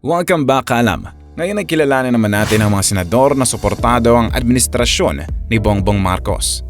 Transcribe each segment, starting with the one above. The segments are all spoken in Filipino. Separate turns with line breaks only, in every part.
Welcome back, Kaalam. Ngayon ay kilalanin naman natin ang mga senador na suportado ang administrasyon ni Bongbong Marcos.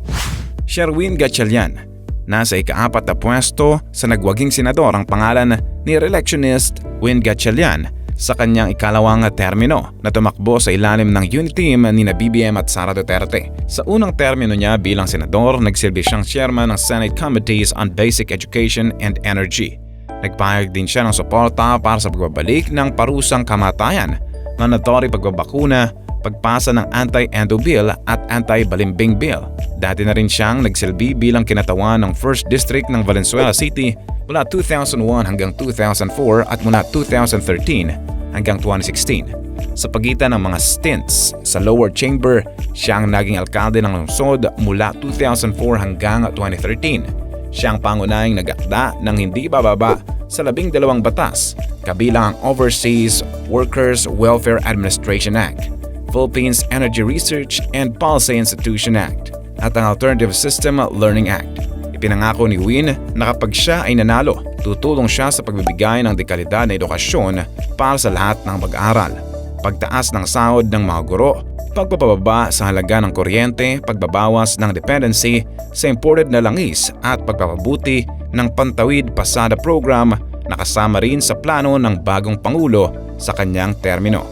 Sherwin Gatchalian, nasa ika-4 na pwesto sa nagwaging senador ang pangalan ni re-electionist Win Gatchalian sa kanyang ikalawang termino na tumakbo sa ilalim ng unity team ni BBM at Sara Duterte. Sa unang termino niya bilang senador, nagsilbi siyang chairman ng Senate Committees on Basic Education and Energy. Nagpahayag din siya ng suporta para sa pagbabalik ng parusang kamatayan, mandatory pagbabakuna, pagpasa ng anti-endo bill at anti-balimbing bill. Dati na rin siyang nagsilbi bilang kinatawan ng 1st District ng Valenzuela City mula 2001 hanggang 2004 at mula 2013 hanggang 2016. Sa pagitan ng mga stints sa lower chamber, siya ang naging alkalde ng lungsod mula 2004 hanggang 2013. Siya ang pangunahing nag-akda ng hindi bababa sa 12 batas, kabilang ang Overseas Workers Welfare Administration Act, Philippines Energy Research and Policy Institution Act, at ang Alternative System Learning Act. Ipinangako ni Win na kapag siya ay nanalo, tutulong siya sa pagbibigay ng dekalidad na edukasyon para sa lahat ng mag-aaral, pagtaas ng sahod ng mga guro, pagpapababa sa halaga ng kuryente, pagbabawas ng dependency sa imported na langis at pagpapabuti ng Pantawid Pasada Program na kasama rin sa plano ng bagong Pangulo sa kanyang termino.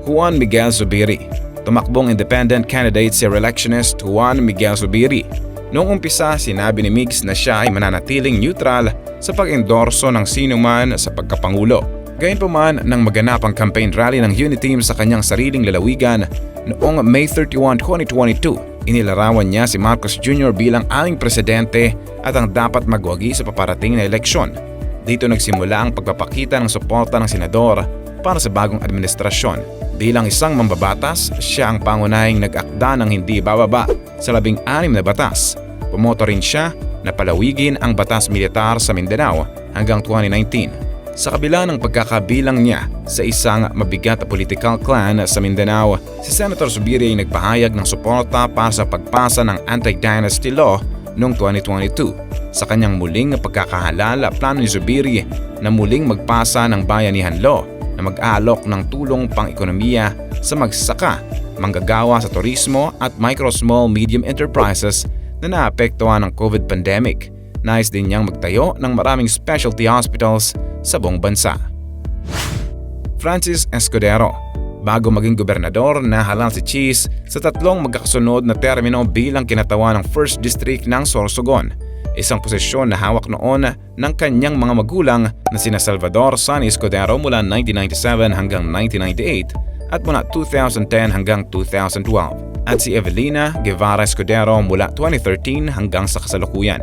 Juan Miguel Zubiri. Tumakbong independent candidate si re-electionist Juan Miguel Zubiri. Noong umpisa, sinabi ni Migs na siya ay mananatiling neutral sa pag-endorso ng sinuman sa pagkapangulo. Gayunpaman, nang maganap ang campaign rally ng Unity Team sa kanyang sariling lalawigan noong May 31, 2022, inilarawan niya si Marcos Jr. bilang aming presidente at ang dapat magwagi sa paparating na eleksyon. Dito nagsimula ang pagpapakita ng suporta ng senador para sa bagong administrasyon. Bilang isang mambabatas, siya ang pangunahing nag-akda ng hindi bababa sa 16 na batas. Pumoto rin siya na palawigin ang batas militar sa Mindanao hanggang 2019. Sa kabila ng pagkakabilang niya sa isang mabigat na political clan sa Mindanao, si Senator Zubiri ay nagpahayag ng suporta para sa pagpasa ng anti-dynasty law noong 2022. Sa kanyang muling pagkakahalal, plano ni Zubiri na muling magpasa ng bayanihan law na mag-aalok ng tulong pang-ekonomiya sa magsasaka, manggagawa sa turismo at micro-small medium enterprises na naapektuhan ng COVID pandemic. Nais din niyang magtayo ng maraming specialty hospitals sa buong bansa. Francis Escudero. Bago maging gobernador, nahalal si Cheese sa 3 magkakasunod na termino bilang kinatawan ng 1st District ng Sorsogon, isang posisyon na hawak noon ng kanyang mga magulang na sina Salvador Sonny Escudero mula 1997 hanggang 1998 at mula 2010 hanggang 2012, at si Evelina Guevara Escudero mula 2013 hanggang sa kasalukuyan.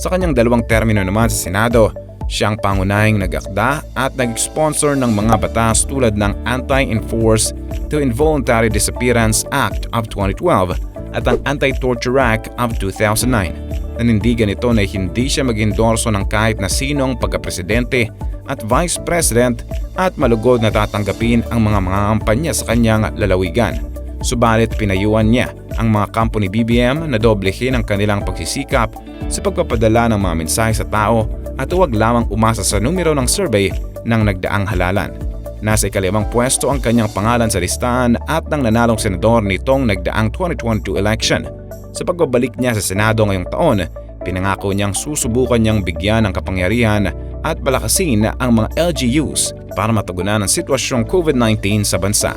Sa kanyang 2 termino naman sa Senado, siya ang pangunahing nag-akda at nag-sponsor ng mga batas tulad ng Anti-Enforced to Involuntary Disappearance Act of 2012 at ang Anti-Torture Act of 2009. Nanindigan ito na hindi siya mag-endorso ng kahit na sinong pagkapresidente at vice president at malugod na tatanggapin ang mga kampanya sa kanyang lalawigan. Subalit pinayuhan niya ang mga kampo ni BBM na doblehin ang kanilang pagsisikap sa pagpapadala ng mga mensahe sa tao at huwag lamang umasa sa numero ng survey ng nagdaang halalan. Nasa ika-5 pwesto ang kanyang pangalan sa listahan at ng nanalong senador nitong nagdaang 2022 election. Sa pagbabalik niya sa Senado ngayong taon, pinangako niyang susubukan niyang bigyan ng kapangyarihan at palakasin ang mga LGUs para matugunan ang sitwasyong COVID-19 sa bansa.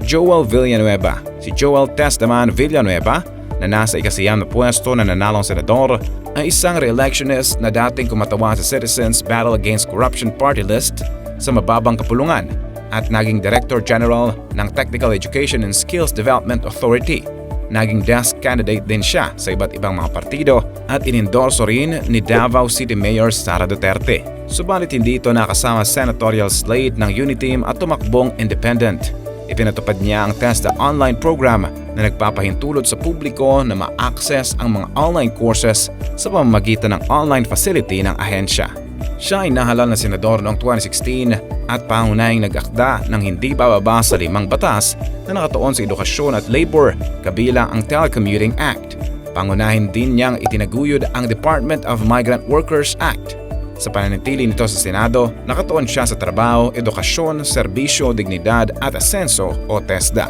Joel Villanueva. Si Joel Testaman Villanueva, na nasa ika-9 na pwesto na nanalong senador, ay isang re-electionist na dating kumatawa sa Citizens Battle Against Corruption Party List sa mababang kapulungan at naging Director General ng Technical Education and Skills Development Authority. Naging desk candidate din siya sa iba't ibang mga partido at inendorso rin ni Davao City Mayor Sara Duterte. Subalit hindi ito nakasama senatorial slate ng Unity Team at tumakbong independent. Ipinatupad niya ang TESDA online program na nagpapahintulot sa publiko na ma-access ang mga online courses sa pamamagitan ng online facility ng ahensya. Siya ay nahalal na senador noong 2016 at pangunahing nag-akda ng hindi bababa sa 5 batas na nakatuon sa edukasyon at labor, kabilang ang Telecommuting Act. Pangunahin din niyang itinaguyod ang Department of Migrant Workers Act. Sa pananatili nito sa Senado, nakatuon siya sa trabaho, edukasyon, serbisyo, dignidad at asenso o TESDA.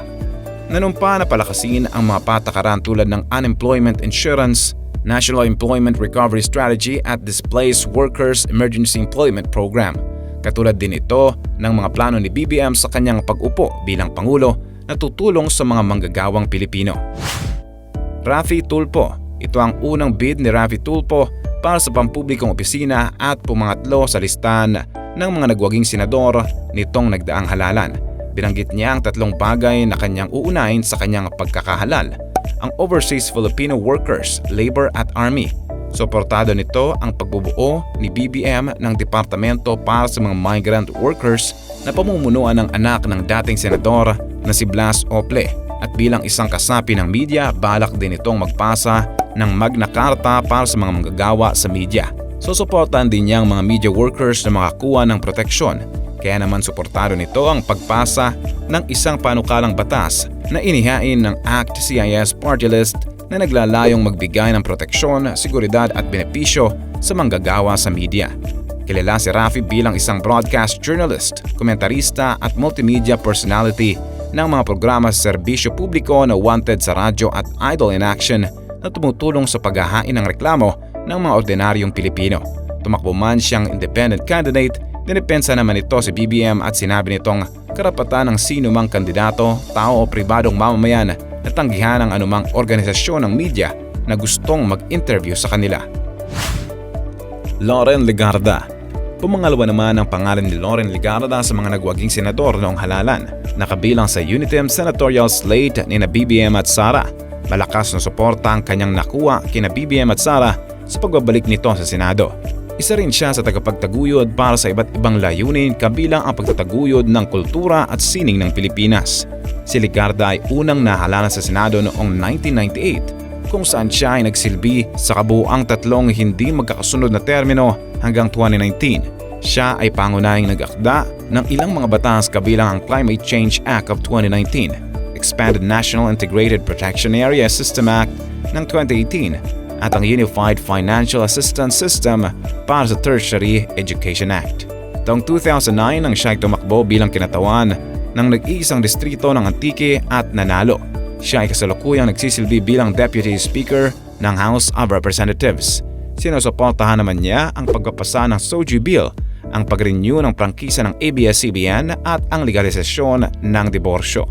Nanumpa na palakasin ang mga patakaran tulad ng Unemployment Insurance, National Employment Recovery Strategy at Displaced Workers Emergency Employment Program. Katulad din ito ng mga plano ni BBM sa kanyang pag-upo bilang Pangulo na tutulong sa mga manggagawang Pilipino. Raffy Tulfo. Ito ang unang bid ni Raffy Tulfo para sa pampublikong opisina at pumangatlo sa listahan ng mga nagwaging senador nitong nagdaang halalan. Binanggit niya ang tatlong bagay na kanyang uunahin sa kanyang pagkakahalal: ang overseas Filipino workers, labor at army. Suportado nito ang pagbubuo ni BBM ng departamento para sa mga migrant workers na pamumunuan ng anak ng dating senador na si Blas Ople. At bilang isang kasapi ng media, balak din itong magpasa ng Magna Carta para sa mga manggagawa sa media. Susuportahan din niyang mga media workers na makakuha ng proteksyon. Kaya naman suportado nito ang pagpasa ng isang panukalang batas na inihain ng ACT CIS Party List na naglalayong magbigay ng proteksyon, seguridad at benepisyo sa manggagawa sa media. Kilala si Raffy bilang isang broadcast journalist, komentarista at multimedia personality ng mga programa sa serbisyo publiko na wanted sa radyo at Idol in Action na tumutulong sa paghahain ng reklamo ng mga ordinaryong Pilipino. Tumakbo man siyang independent candidate, dinipensa naman ito si BBM at sinabi nitong karapatan ng sino mang kandidato, tao o pribadong mamamayan na tanggihan ang anumang organisasyon ng media na gustong mag-interview sa kanila. Loren Legarda. Pumangalawa naman ang pangalan ni Loren Legarda sa mga nagwaging senador noong halalan, nakabilang sa Uniteam Senatorial Slate ni na BBM at Sara. Malakas na suporta ang kanyang nakuha kina BBM at Sara sa pagbabalik nito sa Senado. Isa rin siya sa tagapagtaguyod para sa iba't ibang layunin kabilang ang pagtataguyod ng kultura at sining ng Pilipinas. Si Legarda ay unang nahalalan sa Senado noong 1998 kung saan siya ay nagsilbi sa kabuuang tatlong hindi magkakasunod na termino hanggang 2019. Siya ay pangunahing nag-akda ng ilang mga batas kabilang ang Climate Change Act of 2019, Expanded National Integrated Protection Area System Act ng 2018 at ang Unified Financial Assistance System para sa Tertiary Education Act. Taong 2009 nang siya ay tumakbo bilang kinatawan ng nag-iisang distrito ng Antique at nanalo. Siya ay kasalukuyang nagsisilbi bilang Deputy Speaker ng House of Representatives. Sinusuportahan naman niya ang pagpapasa ng SOGI Bill, ang pag-renew ng prangkisa ng ABS-CBN at ang legalisasyon ng diborsyo.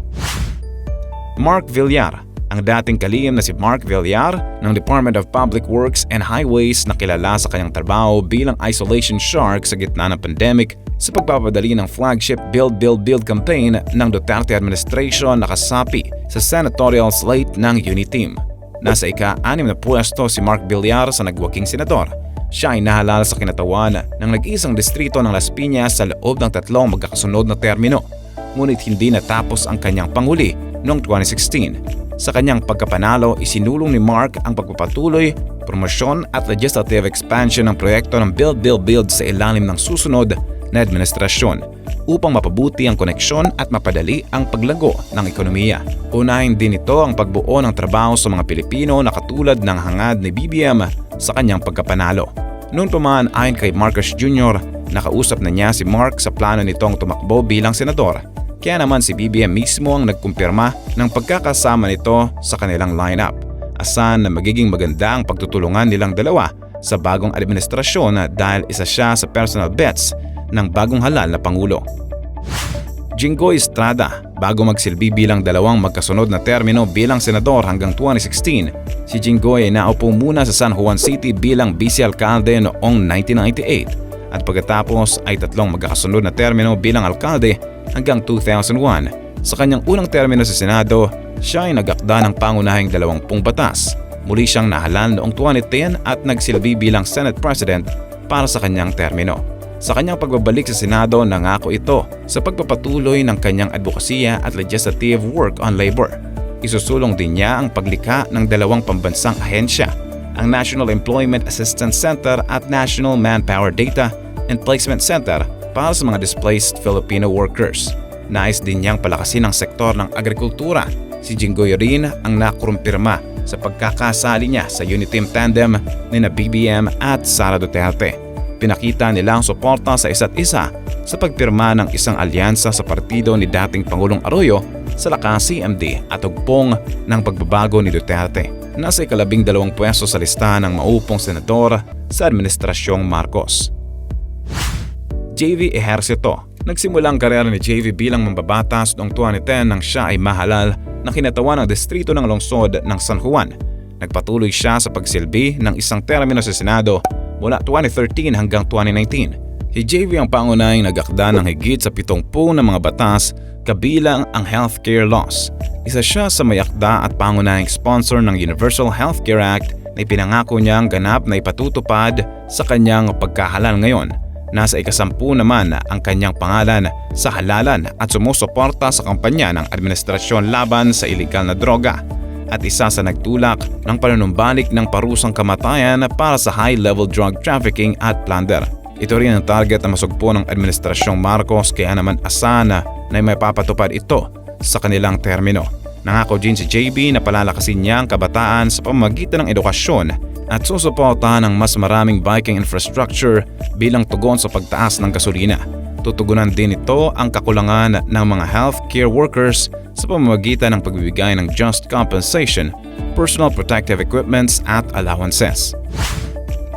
Mark Villar. Ang dating kalihim na si Mark Villar ng Department of Public Works and Highways na kilala sa kanyang trabaho bilang isolation shark sa gitna ng pandemic sa pagpapadali ng flagship Build Build Build campaign ng Duterte administration na kasapi sa senatorial slate ng Uniteam. Nasa ika-6 na pwesto si Mark Villar sa nagwaging senador. Siya ay nahalala sa kinatawan ng nag-iisang distrito ng Las Piñas sa loob ng tatlong magkakasunod na termino. Ngunit hindi natapos ang kanyang panghuli noong 2016. Sa kanyang pagkapanalo, isinulong ni Mark ang pagpapatuloy, promosyon at legislative expansion ng proyekto ng Build Build Build sa ilalim ng susunod na administrasyon upang mapabuti ang koneksyon at mapadali ang paglago ng ekonomiya. Unahin din ito ang pagbuo ng trabaho sa mga Pilipino na katulad ng hangad ni BBM sa kanyang pagkapanalo. Noon pa man ayon kay Marcos Jr., nakausap na niya si Mark sa plano nitong tumakbo bilang senador. Kaya naman si BBM mismo ang nagkumpirma ng pagkakasama nito sa kanilang lineup. Asan na magiging maganda ang pagtutulungan nilang dalawa sa bagong administrasyon dahil isa siya sa personal bets ng bagong halal na Pangulo. Jinggoy Estrada. Bago magsilbi bilang dalawang magkasunod na termino bilang senador hanggang 2016, si Jinggoy ay naupo muna sa San Juan City bilang vice-alkalde noong 1998 at pagkatapos ay tatlong magkakasunod na termino bilang alkalde hanggang 2001. Sa kanyang unang termino sa Senado, siya ay nag-akda ng pangunahing 20 batas. Muli siyang nahalal noong 2010 at nagsilbi bilang Senate President para sa kanyang termino. Sa kanyang pagbabalik sa Senado, nangako ito sa pagpapatuloy ng kanyang advokasya at legislative work on labor. Isusulong din niya ang paglikha ng dalawang pambansang ahensya, ang National Employment Assistance Center at National Manpower Data and Placement Center para sa mga displaced Filipino workers. Nais din niyang palakasin ang sektor ng agrikultura. Si Jinggoy rin ang nakumpirma sa pagkakasali niya sa Uniteam tandem ni na BBM at Sara Duterte. ipinakita nilang suporta sa isa't isa sa pagpirma ng isang alyansa sa partido ni dating Pangulong Arroyo sa lakas CMD at hugpong ng pagbabago ni Duterte. Nasa ika-12 pwesto sa listahan ng maupong senador sa Administrasyong Marcos. JV Ejercito. Nagsimulang karera ni JV bilang mambabatas noong 2010 nang siya ay mahalal na kinatawan ng distrito ng lungsod ng San Juan. Nagpatuloy siya sa pagsilbi ng isang termino sa Senado mula 2013 hanggang 2019. Si JV ang pangunahing nag-akda ng higit sa 70 na mga batas kabilang ang healthcare laws. Isa siya sa may akda at pangunahing sponsor ng Universal Healthcare Act na ipinangako niyang ganap na ipatutupad sa kanyang pagkahalal ngayon. Nasa ika-10 naman ang kanyang pangalan sa halalan at sumusuporta sa kampanya ng administrasyon laban sa ilegal na droga at isa sa nagtulak ng panunumbalik ng parusang kamatayan para sa high-level drug trafficking at plunder. Ito rin ang target na masugpo ng Administrasyong Marcos kaya naman asana na may papatupad ito sa kanilang termino. Nangako din si JB na palalakasin niya ang kabataan sa pamamagitan ng edukasyon at susuportahan ng mas maraming biking infrastructure bilang tugon sa pagtaas ng gasolina. Tutugunan din ito ang kakulangan ng mga healthcare workers sa pamamagitan ng pagbibigay ng just compensation, personal protective equipments at allowances.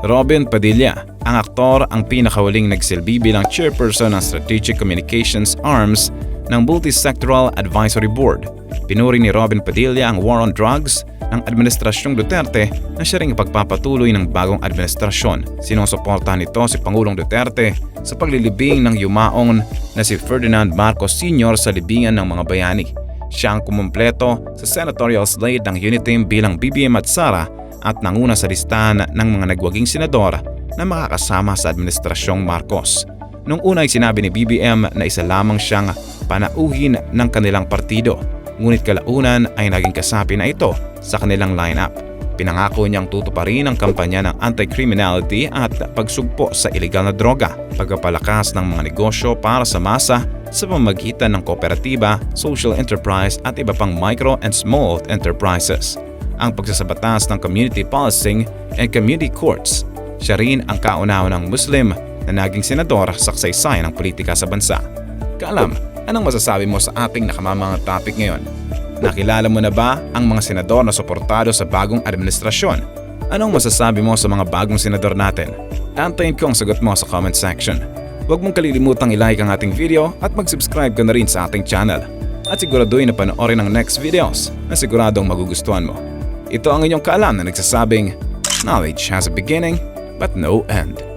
Robin Padilla. Ang aktor ang pinakahuling nagsilbi bilang chairperson ng Strategic Communications Arms ng Multisectoral Advisory Board. Pinuri ni Robin Padilla ang war on drugs ng Administrasyong Duterte na siya ring ipagpapatuloy ng bagong administrasyon. Sinusuportahan nito si Pangulong Duterte sa paglilibing ng yumaong na si Ferdinand Marcos Sr. sa libingan ng mga bayani. Siya ang kumumpleto sa senatorial slate ng Uniteam bilang BBM at Sara at nanguna sa listahan ng mga nagwaging senador na makakasama sa Administrasyong Marcos. Noong una ay sinabi ni BBM na isa lamang siyang panauhin ng kanilang partido, ngunit kalaunan ay naging kasapi na ito sa kanilang lineup. Pinangako niyang tutuparin ang kampanya ng anti-criminality at pagsugpo sa ilegal na droga, pagpapalakas ng mga negosyo para sa masa sa pamamagitan ng kooperatiba, social enterprise at iba pang micro and small enterprises. Ang pagsasabatas ng community policing and community courts. Siya rin ang kauna-unang Muslim na naging senador sa kasaysayan ng politika sa bansa. Kaalam, anong masasabi mo sa ating nakamamangang topic ngayon? Nakilala mo na ba ang mga senador na suportado sa bagong administrasyon? Anong masasabi mo sa mga bagong senador natin? Antayin ko ang sagot mo sa comment section. Huwag mong kalilimutang i-like ang ating video at mag-subscribe ka na rin sa ating channel. At siguraduhin na panoorin ang next videos na siguradong magugustuhan mo. Ito ang inyong Kaalam na nagsasabing, knowledge has a beginning but no end.